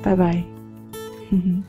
Bye bye.